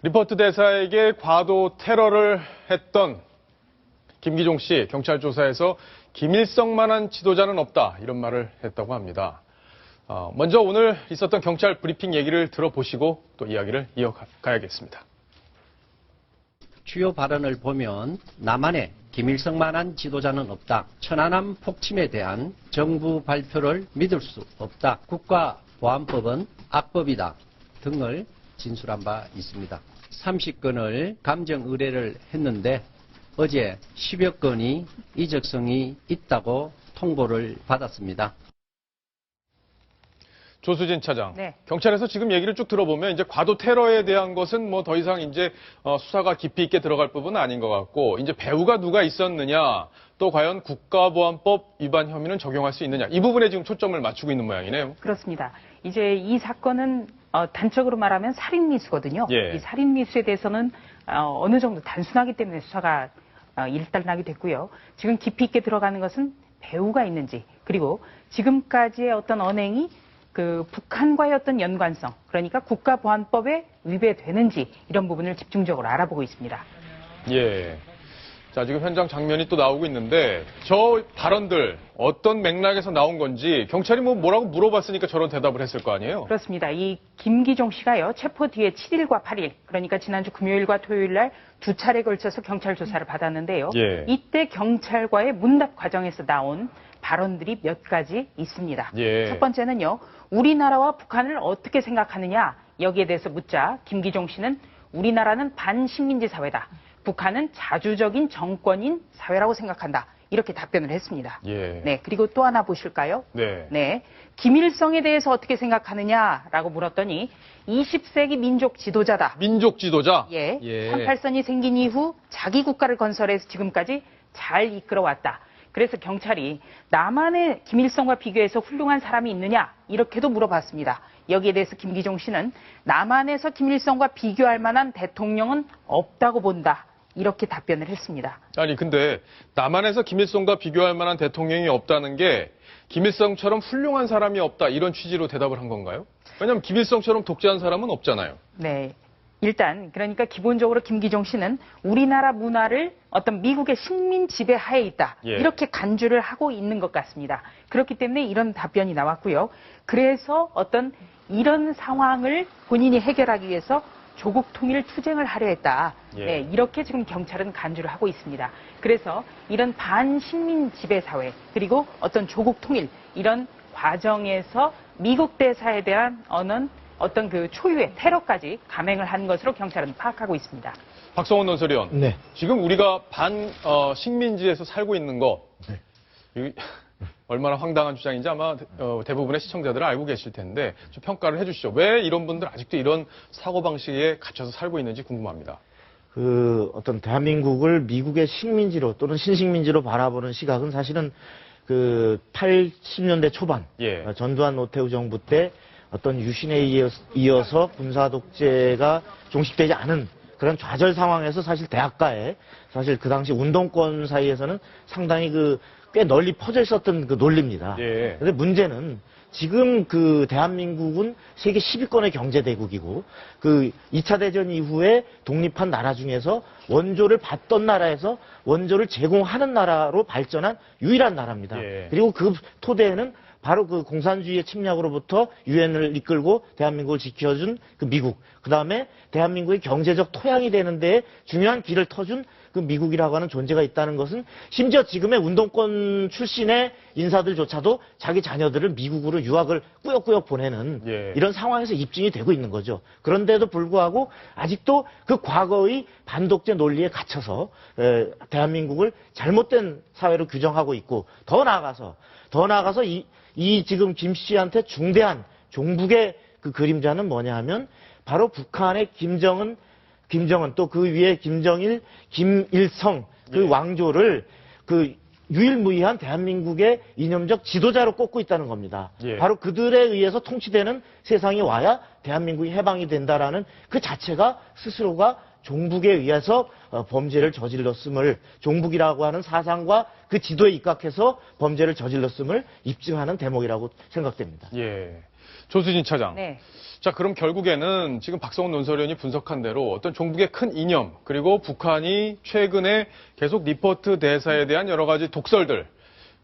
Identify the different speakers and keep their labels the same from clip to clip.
Speaker 1: 리포트 대사에게 과도 테러를 했던 김기종 씨 경찰 조사에서 김일성만한 지도자는 없다 이런 말을 했다고 합니다. 먼저 오늘 있었던 경찰 브리핑 얘기를 들어보시고 또 이야기를 이어가야겠습니다.
Speaker 2: 주요 발언을 보면 나만의 김일성만한 지도자는 없다. 천안함 폭침에 대한 정부 발표를 믿을 수 없다. 국가보안법은 악법이다 등을 진술한 바 있습니다. 30건을 감정 의뢰를 했는데 어제 10여 건이 이적성이 있다고 통보를 받았습니다.
Speaker 1: 조수진 차장,
Speaker 3: 네.
Speaker 1: 경찰에서 지금 얘기를 쭉 들어보면 이제 과도 테러에 대한 것은 뭐 더 이상 이제 수사가 깊이 있게 들어갈 부분은 아닌 것 같고 이제 배후가 누가 있었느냐, 또 과연 국가보안법 위반 혐의는 적용할 수 있느냐 이 부분에 지금 초점을 맞추고 있는 모양이네요.
Speaker 3: 그렇습니다. 이제 이 사건은 단적으로 말하면 살인미수거든요.
Speaker 1: 예.
Speaker 3: 이 살인미수에 대해서는 어느 정도 단순하기 때문에 수사가 일단락이 됐고요. 지금 깊이 있게 들어가는 것은 배후가 있는지, 그리고 지금까지의 어떤 언행이 그 북한과의 어떤 연관성, 그러니까 국가보안법에 위배되는지 이런 부분을 집중적으로 알아보고 있습니다.
Speaker 1: 예. 자, 지금 현장 장면이 또 나오고 있는데 저 발언들 어떤 맥락에서 나온 건지 경찰이 뭐라고 물어봤으니까 저런 대답을 했을 거 아니에요?
Speaker 3: 그렇습니다. 이 김기종 씨가요, 체포 뒤에 7일과 8일, 그러니까 지난주 금요일과 토요일 날 두 차례 걸쳐서 경찰 조사를 받았는데요.
Speaker 1: 예.
Speaker 3: 이때 경찰과의 문답 과정에서 나온 발언들이 몇 가지 있습니다.
Speaker 1: 예.
Speaker 3: 첫 번째는요, 우리나라와 북한을 어떻게 생각하느냐, 여기에 대해서 묻자 김기종 씨는 우리나라는 반식민지 사회다. 북한은 자주적인 정권인 사회라고 생각한다. 이렇게 답변을 했습니다.
Speaker 1: 예.
Speaker 3: 네, 그리고 또 하나 보실까요?
Speaker 1: 네.
Speaker 3: 네, 김일성에 대해서 어떻게 생각하느냐라고 물었더니 20세기 민족 지도자다.
Speaker 1: 민족 지도자?
Speaker 3: 예,
Speaker 1: 예.
Speaker 3: 38선이 생긴 이후 자기 국가를 건설해서 지금까지 잘 이끌어왔다. 그래서 경찰이 남한의 김일성과 비교해서 훌륭한 사람이 있느냐 이렇게도 물어봤습니다. 여기에 대해서 김기종 씨는 남한에서 김일성과 비교할 만한 대통령은 없다고 본다. 이렇게 답변을 했습니다.
Speaker 1: 아니 근데 남한에서 김일성과 비교할 만한 대통령이 없다는 게 김일성처럼 훌륭한 사람이 없다 이런 취지로 대답을 한 건가요? 왜냐하면 김일성처럼 독재한 사람은 없잖아요.
Speaker 3: 네. 일단 그러니까 기본적으로 김기종 씨는 우리나라 문화를 어떤 미국의 식민 지배 하에 있다.
Speaker 1: 예.
Speaker 3: 이렇게 간주를 하고 있는 것 같습니다. 그렇기 때문에 이런 답변이 나왔고요. 그래서 어떤 이런 상황을 본인이 해결하기 위해서 조국 통일 투쟁을 하려 했다.
Speaker 1: 예.
Speaker 3: 네, 이렇게 지금 경찰은 간주를 하고 있습니다. 그래서 이런 반식민 지배 사회 그리고 어떤 조국 통일 이런 과정에서 미국 대사에 대한 어떤 그 초유의 테러까지 감행을 한 것으로 경찰은 파악하고 있습니다.
Speaker 1: 박성원 논설위원.
Speaker 4: 네.
Speaker 1: 지금 우리가 식민지에서 살고 있는 거 이, 얼마나 황당한 주장인지 아마 대부분의 시청자들은 알고 계실 텐데 좀 평가를 해주시죠. 왜 이런 분들 아직도 이런 사고방식에 갇혀서 살고 있는지 궁금합니다.
Speaker 4: 어떤 대한민국을 미국의 식민지로 또는 신식민지로 바라보는 시각은 사실은 80년대 초반
Speaker 1: 예.
Speaker 4: 전두환 노태우 정부 때 어떤 유신에 이어서 군사 독재가 종식되지 않은 그런 좌절 상황에서 사실 대학가에 사실 그 당시 운동권 사이에서는 상당히 꽤 널리 퍼져 있었던 그 논리입니다.
Speaker 1: 예.
Speaker 4: 근데 문제는 지금 대한민국은 세계 10위권의 경제대국이고 2차 대전 이후에 독립한 나라 중에서 원조를 받던 나라에서 원조를 제공하는 나라로 발전한 유일한 나라입니다.
Speaker 1: 예.
Speaker 4: 그리고 그 토대에는 바로 공산주의의 침략으로부터 유엔을 이끌고 대한민국을 지켜준 미국, 그 다음에 대한민국의 경제적 토양이 되는 데에 중요한 길을 터준 미국이라고 하는 존재가 있다는 것은 심지어 지금의 운동권 출신의 인사들조차도 자기 자녀들을 미국으로 유학을 꾸역꾸역 보내는
Speaker 1: 예.
Speaker 4: 이런 상황에서 입증이 되고 있는 거죠. 그런데도 불구하고 아직도 그 과거의 반독재 논리에 갇혀서 대한민국을 잘못된 사회로 규정하고 있고 더 나아가서 이 지금 김 씨한테 중대한 종북의 그림자는 뭐냐 하면 바로 북한의 김정은 또 그 위에 김정일, 김일성
Speaker 1: 예.
Speaker 4: 왕조를 유일무이한 대한민국의 이념적 지도자로 꼽고 있다는 겁니다.
Speaker 1: 예.
Speaker 4: 바로 그들에 의해서 통치되는 세상이 와야 대한민국이 해방이 된다라는 그 자체가 스스로가 종북에 의해서 범죄를 저질렀음을 종북이라고 하는 사상과 그 지도에 입각해서 범죄를 저질렀음을 입증하는 대목이라고 생각됩니다.
Speaker 1: 예. 조수진 차장.
Speaker 3: 네.
Speaker 1: 자, 그럼 결국에는 지금 박성훈 논설위원이 분석한 대로 어떤 종북의 큰 이념, 그리고 북한이 최근에 계속 리포트 대사에 대한 여러 가지 독설들,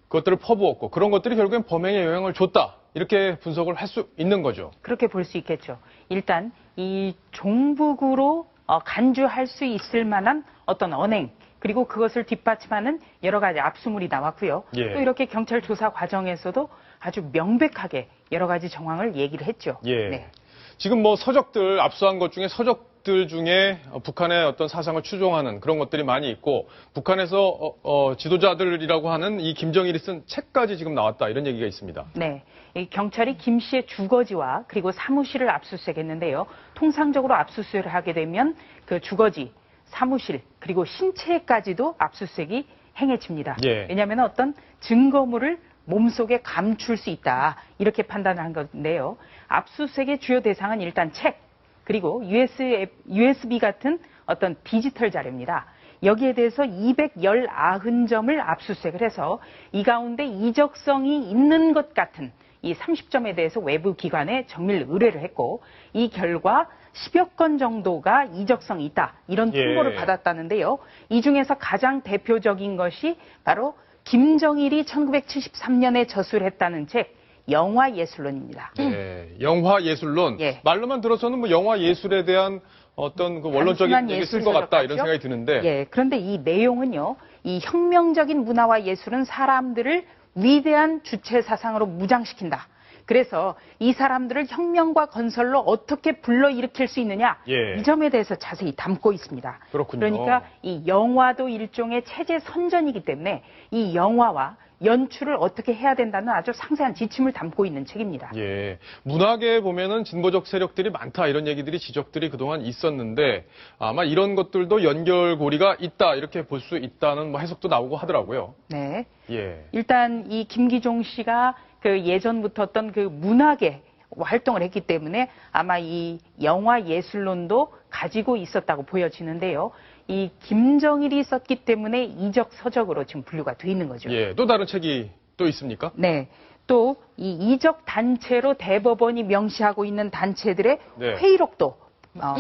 Speaker 1: 그것들을 퍼부었고, 그런 것들이 결국엔 범행에 영향을 줬다. 이렇게 분석을 할 수 있는 거죠.
Speaker 3: 그렇게 볼 수 있겠죠. 일단 이 종북으로 간주할 수 있을 만한 어떤 언행, 그리고 그것을 뒷받침하는 여러 가지 압수물이 나왔고요.
Speaker 1: 예.
Speaker 3: 또 이렇게 경찰 조사 과정에서도 아주 명백하게 여러 가지 정황을 얘기를 했죠.
Speaker 1: 예.
Speaker 3: 네.
Speaker 1: 지금 뭐 서적들, 압수한 것 중에 서적들 중에 북한의 어떤 사상을 추종하는 그런 것들이 많이 있고, 북한에서 지도자들이라고 하는 이 김정일이 쓴 책까지 지금 나왔다. 이런 얘기가 있습니다.
Speaker 3: 네. 이 경찰이 김 씨의 주거지와 그리고 사무실을 압수수색했는데요. 통상적으로 압수수색을 하게 되면 그 주거지, 사무실, 그리고 신체까지도 압수수색이 행해집니다.
Speaker 1: 예.
Speaker 3: 왜냐하면 어떤 증거물을 몸속에 감출 수 있다. 이렇게 판단한 건데요. 압수수색의 주요 대상은 일단 책, 그리고 USB 같은 어떤 디지털 자료입니다. 여기에 대해서 290점을 압수수색을 해서 이 가운데 이적성이 있는 것 같은 이 30점에 대해서 외부 기관에 정밀 의뢰를 했고, 이 결과 10여 건 정도가 이적성이 있다. 이런 통보를
Speaker 1: 예.
Speaker 3: 받았다는데요. 이 중에서 가장 대표적인 것이 바로 김정일이 1973년에 저술했다는 책, 영화예술론입니다.
Speaker 1: 네, 영화예술론.
Speaker 3: 예.
Speaker 1: 말로만 들어서는 뭐 영화예술에 대한 어떤 그 원론적인
Speaker 3: 단순한
Speaker 1: 얘기 쓸
Speaker 3: 예술
Speaker 1: 것 같다.
Speaker 3: 서적
Speaker 1: 이런
Speaker 3: 같죠?
Speaker 1: 생각이 드는데.
Speaker 3: 예, 그런데 이 내용은요, 이 혁명적인 문화와 예술은 사람들을 위대한 주체 사상으로 무장시킨다. 그래서 이 사람들을 혁명과 건설로 어떻게 불러일으킬 수 있느냐,
Speaker 1: 예.
Speaker 3: 이 점에 대해서 자세히 담고 있습니다.
Speaker 1: 그렇군요.
Speaker 3: 그러니까 이 영화도 일종의 체제 선전이기 때문에 이 영화와 연출을 어떻게 해야 된다는 아주 상세한 지침을 담고 있는 책입니다.
Speaker 1: 예. 문학에 보면은 진보적 세력들이 많다 이런 얘기들이 지적들이 그동안 있었는데 아마 이런 것들도 연결고리가 있다 이렇게 볼 수 있다는 뭐 해석도 나오고 하더라고요.
Speaker 3: 네.
Speaker 1: 예.
Speaker 3: 일단 이 김기종 씨가 그 예전부터 어떤 그 문학에 활동을 했기 때문에 아마 이 영화 예술론도 가지고 있었다고 보여지는데요. 이 김정일이 썼기 때문에 이적 서적으로 지금 분류가 돼 있는 거죠.
Speaker 1: 예. 또 다른 책이 또 있습니까?
Speaker 3: 네. 또 이 이적 단체로 대법원이 명시하고 있는 단체들의
Speaker 1: 네.
Speaker 3: 회의록도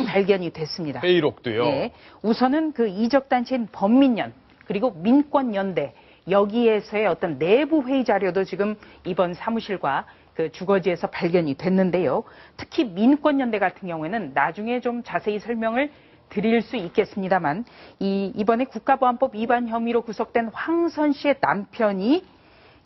Speaker 3: 발견이 됐습니다.
Speaker 1: 회의록도요.
Speaker 3: 네. 우선은 그 이적 단체인 범민연 그리고 민권연대 여기에서의 어떤 내부 회의 자료도 지금 이번 사무실과 그 주거지에서 발견이 됐는데요. 특히 민권연대 같은 경우에는 나중에 좀 자세히 설명을 드릴 수 있겠습니다만 이번에 국가보안법 위반 혐의로 구속된 황선 씨의 남편이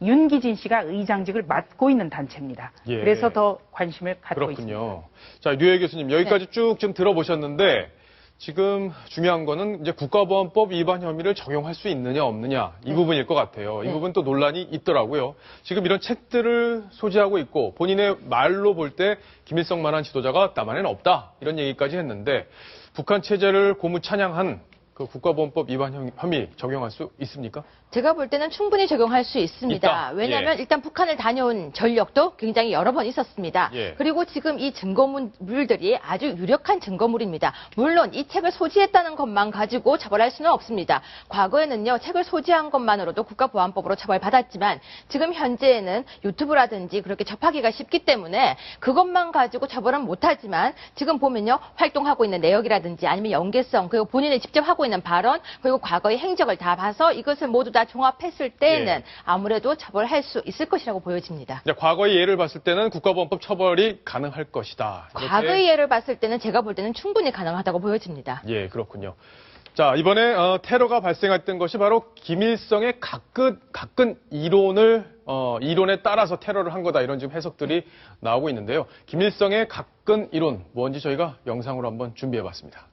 Speaker 3: 윤기진 씨가 의장직을 맡고 있는 단체입니다.
Speaker 1: 예.
Speaker 3: 그래서 더 관심을 갖고 있습니다.
Speaker 1: 그렇군요. 자, 류혜 교수님 여기까지
Speaker 3: 네.
Speaker 1: 쭉 지금 들어보셨는데 지금 중요한 거는 이제 국가보안법 위반 혐의를 적용할 수 있느냐 없느냐 이
Speaker 3: 네.
Speaker 1: 부분일 것 같아요. 이
Speaker 3: 네.
Speaker 1: 부분 또 논란이 있더라고요. 지금 이런 책들을 소지하고 있고 본인의 말로 볼 때 김일성만한 지도자가 남한에는 없다 이런 얘기까지 했는데 북한 체제를 고무 찬양한 그 국가보안법 위반 혐의 적용할 수 있습니까?
Speaker 5: 제가 볼 때는 충분히 적용할 수 있습니다.
Speaker 1: 있다.
Speaker 5: 왜냐하면
Speaker 1: 예.
Speaker 5: 일단 북한을 다녀온 전력도 굉장히 여러 번 있었습니다.
Speaker 1: 예.
Speaker 5: 그리고 지금 이 증거물들이 아주 유력한 증거물입니다. 물론 이 책을 소지했다는 것만 가지고 처벌할 수는 없습니다. 과거에는요, 책을 소지한 것만으로도 국가보안법으로 처벌받았지만 지금 현재에는 유튜브라든지 그렇게 접하기가 쉽기 때문에 그것만 가지고 처벌은 못하지만 지금 보면요, 활동하고 있는 내역이라든지 아니면 연계성, 그리고 본인이 직접 하고 있는 발언, 그리고 과거의 행적을 다 봐서 이것을 모두 다 종합했을 때에는
Speaker 1: 예.
Speaker 5: 아무래도 처벌할 수 있을 것이라고 보여집니다.
Speaker 1: 이제 과거의 예를 봤을 때는 국가보안법 처벌이 가능할 것이다. 이렇게.
Speaker 5: 과거의 예를 봤을 때는 제가 볼 때는 충분히 가능하다고 보여집니다.
Speaker 1: 예, 그렇군요. 자, 이번에 테러가 발생했던 것이 바로 김일성의 가끈 이론에 따라서 테러를 한 거다. 이런 지금 해석들이 나오고 있는데요. 김일성의 가끈 이론, 뭔지 저희가 영상으로 한번 준비해 봤습니다.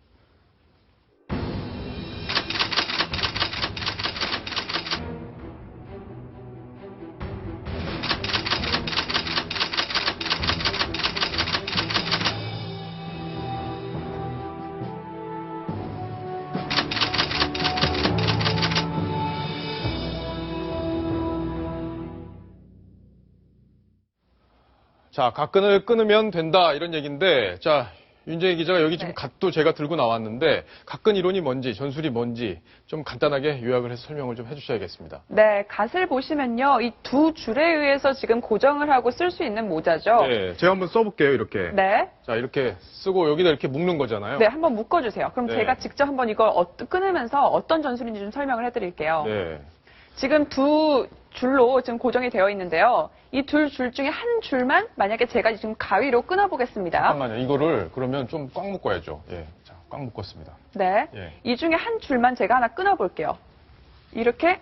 Speaker 1: 자, 가끈을 끊으면 된다 이런 얘기인데, 자, 윤정희 기자가 여기 지금
Speaker 6: 네.
Speaker 1: 갓도 제가 들고 나왔는데 갓근 이론이 뭔지 전술이 뭔지 좀 간단하게 요약을 해서 설명을 좀 해주셔야겠습니다.
Speaker 6: 네, 갓을 보시면요. 이 두 줄에 의해서 지금 고정을 하고 쓸 수 있는 모자죠.
Speaker 1: 네, 제가 한번 써볼게요. 이렇게.
Speaker 6: 네.
Speaker 1: 자, 이렇게 쓰고 여기다 이렇게 묶는 거잖아요.
Speaker 6: 네, 한번 묶어주세요. 그럼
Speaker 1: 네.
Speaker 6: 제가 직접 한번 이걸 끊으면서 어떤 전술인지 좀 설명을 해드릴게요.
Speaker 1: 네.
Speaker 6: 지금 두 줄로 지금 고정이 되어 있는데요. 이 두 줄 중에 한 줄만 만약에 제가 지금 가위로 끊어보겠습니다.
Speaker 1: 잠깐만요. 이거를 그러면 좀 꽉 묶어야죠. 예. 자, 꽉 묶었습니다.
Speaker 6: 네.
Speaker 1: 예.
Speaker 6: 이 중에 한 줄만 제가 하나 끊어볼게요. 이렇게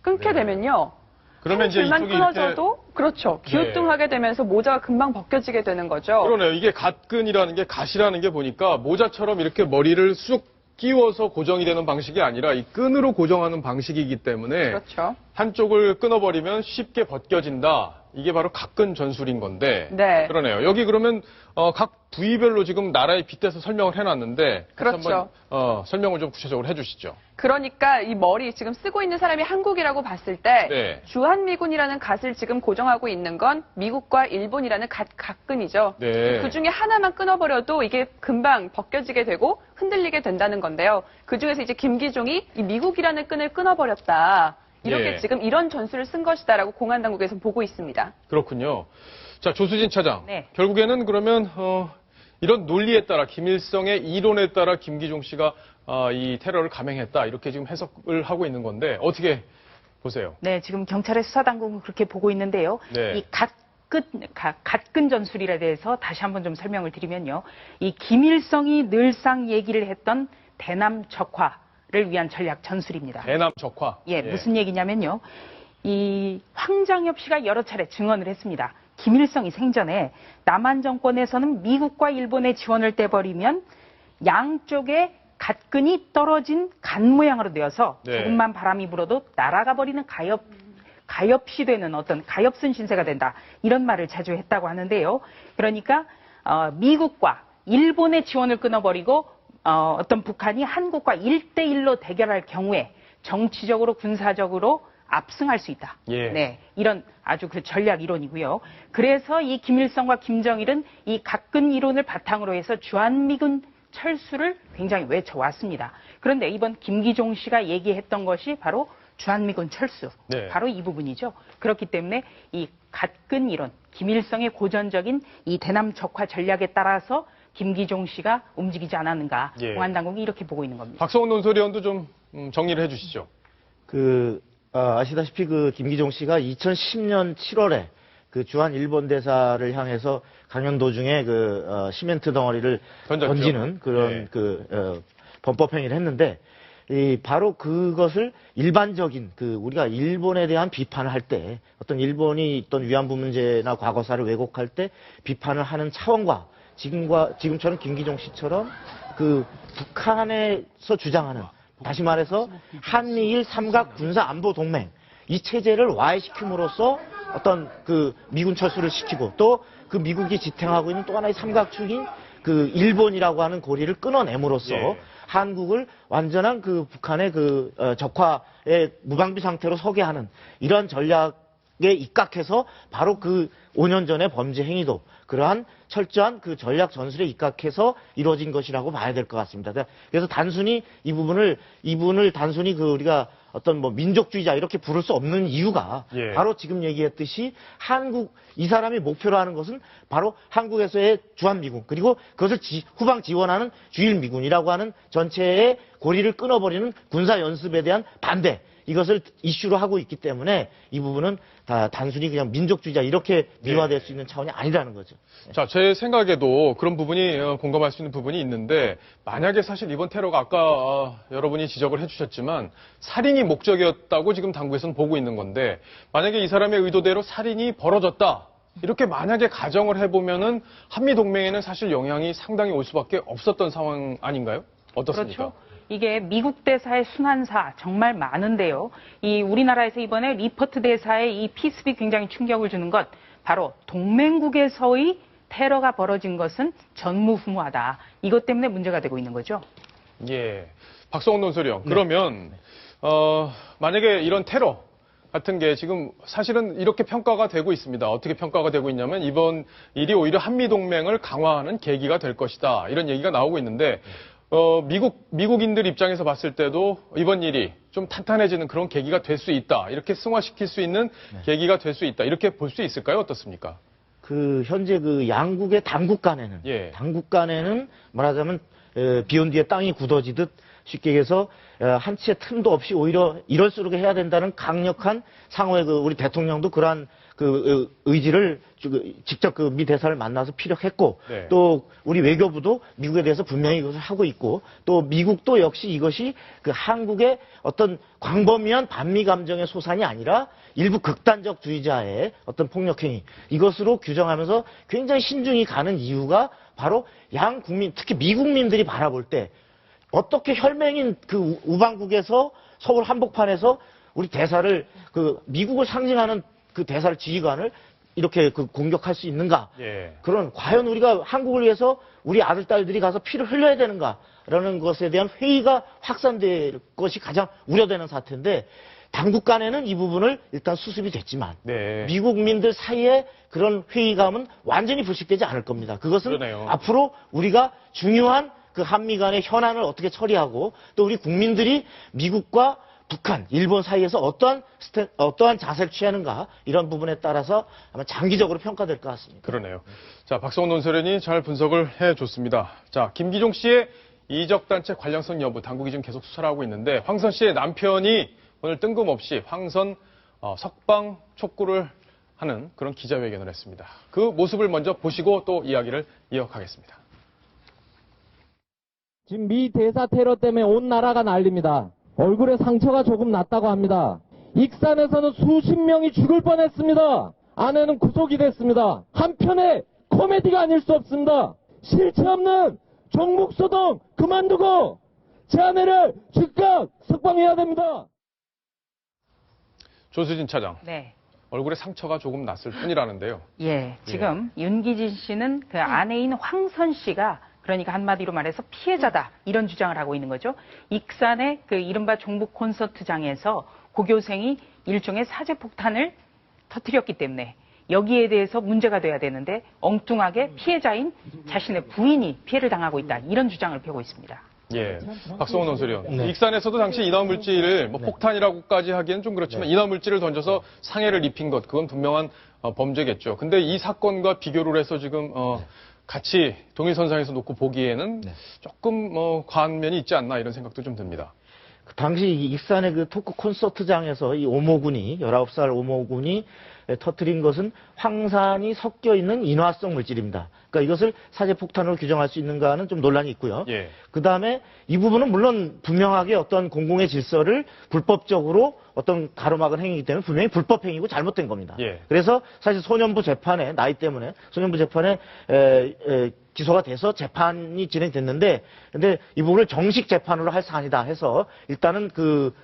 Speaker 6: 끊게
Speaker 1: 네.
Speaker 6: 되면요.
Speaker 1: 그러면
Speaker 6: 한
Speaker 1: 이제
Speaker 6: 줄만
Speaker 1: 이쪽이
Speaker 6: 끊어져도 그렇죠. 기우뚱하게 되면서 모자가 금방 벗겨지게 되는 거죠.
Speaker 1: 그러네요. 이게 갓근이라는 게 갓이라는 게 보니까 모자처럼 이렇게 머리를 쑥 끼워서 고정이 되는 방식이 아니라 이 끈으로 고정하는 방식이기 때문에
Speaker 6: 그렇죠.
Speaker 1: 한쪽을 끊어버리면 쉽게 벗겨진다. 이게 바로 갓근 전술인 건데.
Speaker 6: 네.
Speaker 1: 그러네요. 여기 그러면 각 부위별로 지금 나라에 빗대서 설명을 해놨는데 다시
Speaker 6: 그렇죠.
Speaker 1: 한번 설명을 좀 구체적으로 해주시죠.
Speaker 6: 그러니까 이 머리 지금 쓰고 있는 사람이 한국이라고 봤을 때
Speaker 1: 네.
Speaker 6: 주한미군이라는 갓을 지금 고정하고 있는 건 미국과 일본이라는 갓근이죠.
Speaker 1: 네.
Speaker 6: 그 중에 하나만 끊어버려도 이게 금방 벗겨지게 되고 흔들리게 된다는 건데요. 그 중에서 이제 김기종이 이 미국이라는 끈을 끊어버렸다. 이렇게
Speaker 1: 예.
Speaker 6: 지금 이런 전술을 쓴 것이다라고 공안당국에서 보고 있습니다.
Speaker 1: 그렇군요. 자, 조수진 차장.
Speaker 3: 네.
Speaker 1: 결국에는 그러면 이런 논리에 따라 김일성의 이론에 따라 김기종 씨가 이 테러를 감행했다. 이렇게 지금 해석을 하고 있는 건데 어떻게 보세요?
Speaker 3: 네, 지금 경찰의 수사당국은 그렇게 보고 있는데요.
Speaker 1: 네.
Speaker 3: 이 갓근 전술이라 대해서 다시 한번 좀 설명을 드리면요. 이 김일성이 늘상 얘기를 했던 대남 적화를 위한 전략 전술입니다.
Speaker 1: 대남 적화.
Speaker 3: 예, 무슨 얘기냐면요. 이 황장엽 씨가 여러 차례 증언을 했습니다. 김일성이 생전에 남한 정권에서는 미국과 일본의 지원을 떼버리면 양쪽에 갓근이 떨어진 간 모양으로 되어서
Speaker 1: 네.
Speaker 3: 조금만 바람이 불어도 날아가 버리는 가엾이 되는 어떤 가엾은 신세가 된다. 이런 말을 자주 했다고 하는데요. 그러니까 미국과 일본의 지원을 끊어버리고 어떤 북한이 한국과 1대1로 대결할 경우에 정치적으로 군사적으로 압승할 수 있다.
Speaker 1: 예.
Speaker 3: 네, 이런 아주 그 전략 이론이고요. 그래서 이 김일성과 김정일은 이 갓근 이론을 바탕으로 해서 주한미군 철수를 굉장히 외쳐왔습니다. 그런데 이번 김기종 씨가 얘기했던 것이 바로 주한미군 철수.
Speaker 1: 네.
Speaker 3: 바로 이 부분이죠. 그렇기 때문에 이 갓근 이론, 김일성의 고전적인 이 대남 적화 전략에 따라서 김기종 씨가 움직이지 않았는가.
Speaker 1: 예.
Speaker 3: 공안당국이 이렇게 보고 있는 겁니다.
Speaker 1: 박성훈 논설위원도 좀 정리를 해주시죠.
Speaker 4: 아시다시피 그 김기종 씨가 2010년 7월에 그 주한 일본 대사를 향해서 강연 도중에 시멘트 덩어리를
Speaker 1: 던졌죠.
Speaker 4: 던지는 그런
Speaker 1: 예.
Speaker 4: 범법 행위를 했는데 바로 그것을 일반적인 우리가 일본에 대한 비판을 할 때 어떤 일본이 있던 위안부 문제나 과거사를 왜곡할 때 비판을 하는 차원과 지금처럼 김기종 씨처럼 북한에서 주장하는 다시 말해서 한미일 삼각 군사 안보 동맹 이 체제를 와해시킴으로써 어떤 미군 철수를 시키고 또 그 미국이 지탱하고 있는 또 하나의 삼각축인 일본이라고 하는 고리를 끊어냄으로써
Speaker 1: 예.
Speaker 4: 한국을 완전한 북한의 적화의 무방비 상태로 서게 하는 이러한 전략에 입각해서 바로 5년 전의 범죄 행위도 그러한 철저한 전략 전술에 입각해서 이루어진 것이라고 봐야 될 것 같습니다. 그래서 단순히 이분을 단순히 우리가 어떤 민족주의자 이렇게 부를 수 없는 이유가
Speaker 1: 예.
Speaker 4: 바로 지금 얘기했듯이 이 사람이 목표로 하는 것은 바로 한국에서의 주한미군 그리고 그것을 후방 지원하는 주일미군이라고 하는 전체의 고리를 끊어버리는 군사연습에 대한 반대 이것을 이슈로 하고 있기 때문에 이 부분은 다 단순히 그냥 민족주의자 이렇게 미화될 수 있는 차원이 아니라는 거죠.
Speaker 1: 자, 제 생각에도 그런 부분이 공감할 수 있는 부분이 있는데 만약에 사실 이번 테러가 아까 여러분이 지적을 해주셨지만 살인이 목적이었다고 지금 당국에서는 보고 있는 건데 만약에 이 사람의 의도대로 살인이 벌어졌다. 이렇게 만약에 가정을 해보면은 한미 동맹에는 사실 영향이 상당히 올 수밖에 없었던 상황 아닌가요? 어떻습니까?
Speaker 3: 그렇죠. 이게 미국 대사의 순환사 정말 많은데요. 이 우리나라에서 이번에 리퍼트 대사의 이 피습이 굉장히 충격을 주는 것 바로 동맹국에서의 테러가 벌어진 것은 전무후무하다. 이것 때문에 문제가 되고 있는 거죠.
Speaker 1: 예. 박성훈 논설위원. 그러면 만약에 이런 테러 같은 게 지금 사실은 이렇게 평가가 되고 있습니다. 어떻게 평가가 되고 있냐면 이번 일이 오히려 한미동맹을 강화하는 계기가 될 것이다. 이런 얘기가 나오고 있는데 미국인들 입장에서 봤을 때도 이번 일이 좀 탄탄해지는 그런 계기가 될 수 있다. 이렇게 승화시킬 수 있는 계기가 될 수 있다. 이렇게 볼 수 있을까요? 어떻습니까?
Speaker 4: 현재 양국의 당국 간에는,
Speaker 1: 예.
Speaker 4: 당국 간에는 말하자면, 비온 뒤에 땅이 굳어지듯 쉽게 얘기해서, 한치의 틈도 없이 오히려 이럴수록 해야 된다는 강력한 상호의 우리 대통령도 그러한 의지를 직접 미 대사를 만나서 피력했고,
Speaker 1: 네.
Speaker 4: 또 우리 외교부도 미국에 대해서 분명히 이것을 하고 있고, 또 미국도 역시 이것이 한국의 어떤 광범위한 반미 감정의 소산이 아니라 일부 극단적 주의자의 어떤 폭력행위, 이것으로 규정하면서 굉장히 신중히 가는 이유가 바로 양 국민, 특히 미국민들이 바라볼 때 어떻게 혈맹인 우방국에서 서울 한복판에서 우리 대사를 미국을 상징하는 대사를 지휘관을 이렇게 공격할 수 있는가?
Speaker 1: 예.
Speaker 4: 과연 우리가 한국을 위해서 우리 아들, 딸들이 가서 피를 흘려야 되는가라는 것에 대한 회의가 확산될 것이 가장 우려되는 사태인데, 당국 간에는 이 부분을 일단 수습이 됐지만,
Speaker 1: 네.
Speaker 4: 미국민들 사이에 그런 회의감은 완전히 불식되지 않을 겁니다. 그것은
Speaker 1: 그러네요.
Speaker 4: 앞으로 우리가 중요한 한미 간의 현안을 어떻게 처리하고, 또 우리 국민들이 미국과 북한, 일본 사이에서 어떠한 자세를 취하는가, 이런 부분에 따라서 아마 장기적으로 평가될 것 같습니다.
Speaker 1: 그러네요. 자, 박성훈 논설위원이 잘 분석을 해줬습니다. 자, 김기종 씨의 이적단체 관련성 여부 당국이 지금 계속 수사를 하고 있는데, 황선 씨의 남편이 오늘 뜬금없이 황선 석방 촉구를 하는 그런 기자회견을 했습니다. 그 모습을 먼저 보시고 또 이야기를 이어가겠습니다.
Speaker 7: 지금 미 대사 테러 때문에 온 나라가 난립니다. 얼굴에 상처가 조금 났다고 합니다. 익산에서는 수십 명이 죽을 뻔했습니다. 아내는 구속이 됐습니다. 한편의 코미디가 아닐 수 없습니다. 실체 없는 종북소동 그만두고 제 아내를 즉각 석방해야 됩니다.
Speaker 1: 조수진 차장.
Speaker 3: 네.
Speaker 1: 얼굴에 상처가 조금 났을 뿐이라는데요.
Speaker 3: 예, 지금 윤기진 씨는 아내인 황선 씨가 그러니까 한마디로 말해서 피해자다 이런 주장을 하고 있는 거죠. 익산의 이른바 종북 콘서트장에서 고교생이 일종의 사제폭탄을 터뜨렸기 때문에 여기에 대해서 문제가 돼야 되는데 엉뚱하게 피해자인 자신의 부인이 피해를 당하고 있다 이런 주장을 펴고 있습니다.
Speaker 1: 예, 박성훈 논설위원.
Speaker 4: 네.
Speaker 1: 익산에서도 당시 인화물질을 폭탄이라고까지 하기엔 좀 그렇지만 인화물질을 던져서 상해를 입힌 것 그건 분명한 범죄겠죠. 근데 이 사건과 비교를 해서 지금 같이 동일선상에서 놓고 보기에는 조금 과한 면이 있지 않나 이런 생각도 좀 듭니다.
Speaker 4: 당시 익산의 토크 콘서트장에서 이 19살 오모군이 터뜨린 것은 황산이 섞여 있는 인화성 물질입니다. 그러니까 이것을 사제폭탄으로 규정할 수 있는가는 좀 논란이 있고요.
Speaker 1: 예.
Speaker 4: 그 다음에 이 부분은 물론 분명하게 어떤 공공의 질서를 불법적으로 어떤 가로막은 행위이기 때문에 분명히 불법 행위고 잘못된 겁니다.
Speaker 1: 예.
Speaker 4: 그래서 사실 소년부 재판에 나이 때문에 소년부 재판에 기소가 돼서 재판이 진행됐는데, 근데 이 부분을 정식 재판으로 할 사안이다 해서 일단은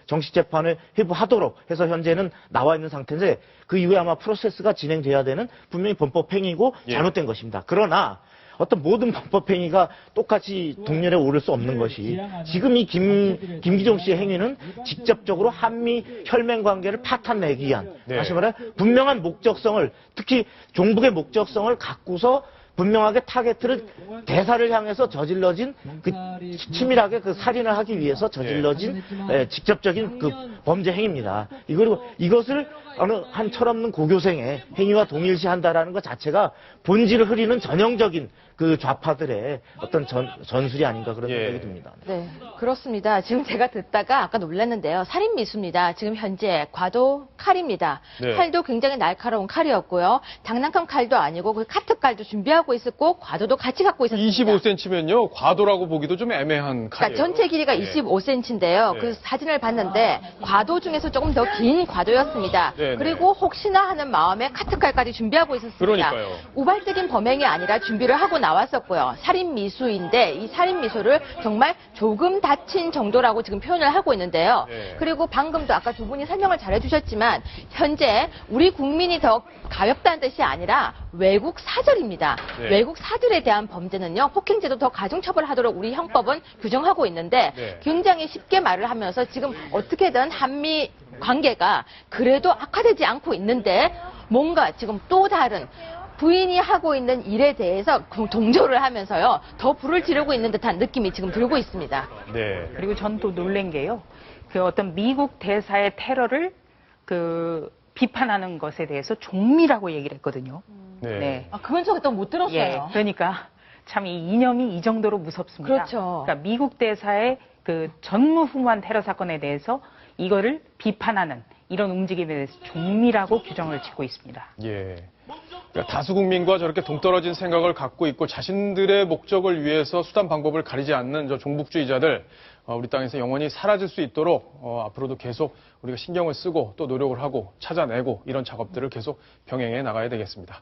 Speaker 4: 정식 재판을 회부하도록 해서 현재는 나와 있는 상태인데, 그 이후에 아마 프로세스가 진행돼야 되는 분명히 범법 행위고 잘못된 것입니다. 그러나 어떤 모든 범법 행위가 똑같이 동렬에 오를 수 없는 것이, 지금 이 김기종 씨의 행위는 직접적으로 한미 혈맹 관계를 파탄내기 위한, 다시 말해 분명한 목적성을, 특히 종북의 목적성을 갖고서 분명하게 타겟을 대사를 향해서 저질러진 치밀하게 살인을 하기 위해서 저질러진 직접적인 범죄 행위입니다. 이것을 어느 한 철없는 고교생의 행위와 동일시한다라는 것 자체가 본질을 흐리는 전형적인 좌파들의 어떤 전술이 아닌가 그런 생각이 듭니다.
Speaker 5: 네, 그렇습니다. 지금 제가 듣다가 아까 놀랐는데요. 살인 미수입니다. 지금 현재 과도 칼입니다.
Speaker 1: 네.
Speaker 5: 칼도 굉장히 날카로운 칼이었고요. 장난감 칼도 아니고 카트 칼도 준비하고 있었고 과도도 같이 갖고 있었습니다.
Speaker 1: 25cm면요 과도라고 보기도 좀 애매한 칼이에요.
Speaker 5: 그러니까 전체 길이가 25cm인데요. 그 사진을 봤는데 과도 중에서 조금 더 긴 과도였습니다.
Speaker 1: 네,
Speaker 5: 그리고 혹시나 하는 마음에 카트칼까지 준비하고 있었습니다.
Speaker 1: 그러니까요.
Speaker 5: 우발적인 범행이 아니라 준비를 하고 나왔었고요. 살인 미수인데 이 살인 미수를 정말 조금 다친 정도라고 지금 표현을 하고 있는데요.
Speaker 1: 네.
Speaker 5: 그리고 방금도 아까 두 분이 설명을 잘해주셨지만 현재 우리 국민이 더 가볍다는 뜻이 아니라 외국 사절입니다.
Speaker 1: 네.
Speaker 5: 외국 사들에 대한 범죄는요. 폭행죄도 더 가중처벌하도록 우리 형법은 규정하고 있는데
Speaker 1: 네.
Speaker 5: 굉장히 쉽게 말을 하면서 지금 어떻게든 한미 관계가 그래도 악화되지 않고 있는데 뭔가 지금 또 다른 부인이 하고 있는 일에 대해서 동조를 하면서요. 더 불을 지르고 있는 듯한 느낌이 지금 들고 있습니다.
Speaker 1: 네.
Speaker 3: 그리고 전 또 놀란 게요. 그 어떤 미국 대사의 테러를 비판하는 것에 대해서 종미라고 얘기를 했거든요.
Speaker 1: 네.
Speaker 3: 네.
Speaker 5: 아, 그건 저가 또 못 들었어요.
Speaker 3: 예, 그러니까 참 이 이념이 이 정도로 무섭습니다.
Speaker 5: 그렇죠.
Speaker 3: 그러니까 미국 대사의 그 전무후무한 테러 사건에 대해서 이거를 비판하는 이런 움직임에 대해서 종미라고 규정을 짓고 있습니다.
Speaker 1: 예. 그러니까 다수 국민과 저렇게 동떨어진 생각을 갖고 있고 자신들의 목적을 위해서 수단 방법을 가리지 않는 저 종북주의자들 우리 땅에서 영원히 사라질 수 있도록 앞으로도 계속 우리가 신경을 쓰고 또 노력을 하고 찾아내고 이런 작업들을 계속 병행해 나가야 되겠습니다.